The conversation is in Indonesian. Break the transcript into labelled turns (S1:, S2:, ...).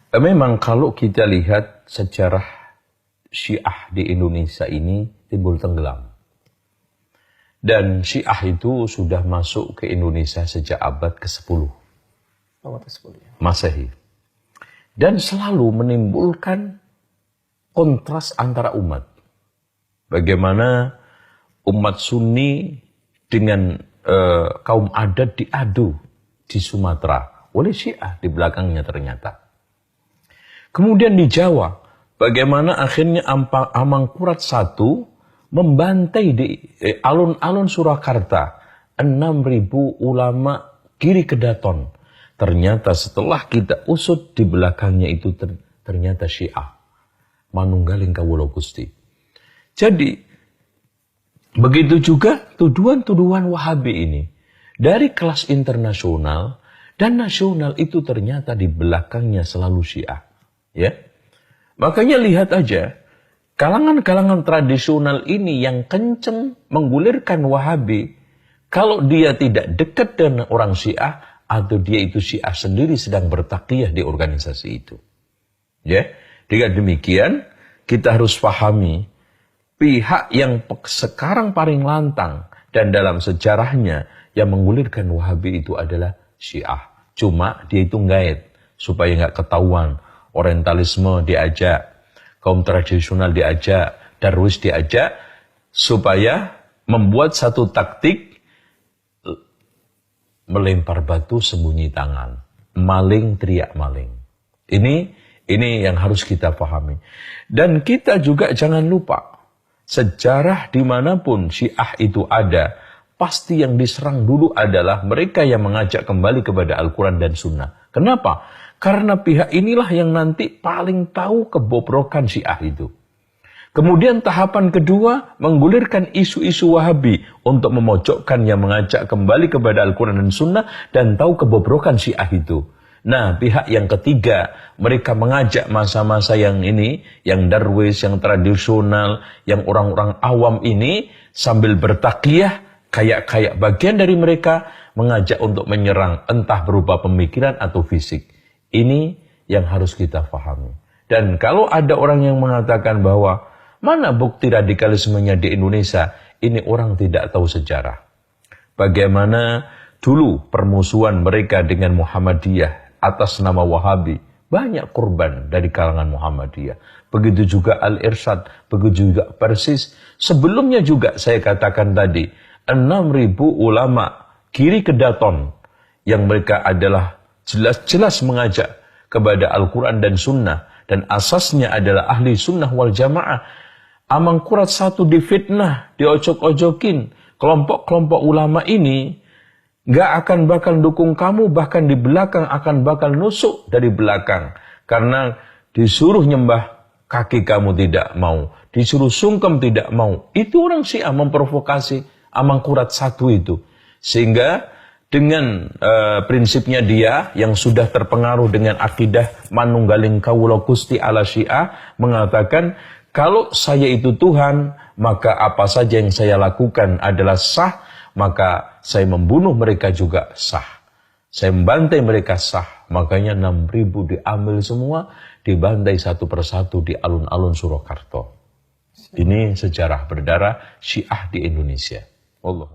S1: Memang kalau kita lihat sejarah Syiah di Indonesia ini timbul tenggelam. Dan Syiah itu sudah masuk ke Indonesia sejak abad ke-10.
S2: Abad ke-10 ya.
S1: Masehi. Dan selalu menimbulkan kontras antara umat. Bagaimana umat Sunni dengan kaum adat diadu di Sumatera oleh Syiah di belakangnya ternyata. Kemudian di Jawa, bagaimana akhirnya Amangkurat I membantai di alun-alun Surakarta 6.000 ulama Giri Kedaton. Ternyata setelah kita usut di belakangnya itu ternyata Syiah. Manunggaling Kawula Gusti. Jadi, begitu juga tuduhan-tuduhan Wahabi ini. Dari kelas internasional dan nasional itu ternyata di belakangnya selalu Syiah. Ya, makanya lihat aja, kalangan-kalangan tradisional ini yang kenceng menggulirkan Wahabi, kalau dia tidak dekat dengan orang Syiah, atau dia itu Syiah sendiri sedang bertakliyah di organisasi itu. Ya, dengan demikian kita harus pahami pihak yang sekarang paling lantang dan dalam sejarahnya yang menggulirkan Wahabi itu adalah Syiah. Cuma dia itu ngait supaya nggak ketahuan. Orientalisme diajak, kaum tradisional diajak, Darwis diajak, supaya membuat satu taktik melempar batu sembunyi tangan, maling teriak maling. Ini yang harus kita pahami. Dan kita juga jangan lupa, sejarah dimanapun Syiah itu ada, pasti yang diserang dulu adalah mereka yang mengajak kembali kepada Al-Quran dan Sunnah. Kenapa? Karena pihak inilah yang nanti paling tahu kebobrokan Syiah itu. Kemudian tahapan kedua, menggulirkan isu-isu Wahabi untuk memojokkan yang mengajak kembali kepada Al-Quran dan Sunnah dan tahu kebobrokan Syiah itu. Nah, pihak yang ketiga, mereka mengajak masa-masa yang ini, yang Darwis, yang tradisional, yang orang-orang awam ini, sambil bertakliyah, kayak bagian dari mereka, mengajak untuk menyerang, entah berupa pemikiran atau fisik. Ini yang harus kita pahami. Dan kalau ada orang yang mengatakan bahwa mana bukti radikalismenya di Indonesia, ini orang tidak tahu sejarah. Bagaimana dulu permusuhan mereka dengan Muhammadiyah atas nama Wahabi, banyak korban dari kalangan Muhammadiyah. Begitu juga Al-Irsyad, begitu juga Persis. Sebelumnya juga saya katakan tadi, 6.000 ulama Giri Kedaton yang mereka adalah jelas-jelas mengajak kepada Al-Quran dan Sunnah. Dan asasnya adalah ahli sunnah wal jamaah. Amangkurat I difitnah, diojok-ojokin. Kelompok-kelompok ulama ini gak akan bakal dukung kamu, bahkan di belakang akan bakal nusuk dari belakang. Karena disuruh nyembah kaki kamu tidak mau, disuruh sungkem tidak mau. Itu orang Syiah memprovokasi Amangkurat I itu. Sehingga dengan prinsipnya dia yang sudah terpengaruh dengan akidah Manunggaling Kawula Gusti ala Syiah mengatakan, kalau saya itu Tuhan, maka apa saja yang saya lakukan adalah sah, maka saya membunuh mereka juga sah. Saya membantai mereka sah. Makanya 6.000 diambil semua, dibantai satu persatu di alun-alun Surakarta. Ini sejarah berdarah Syiah di Indonesia. Allah.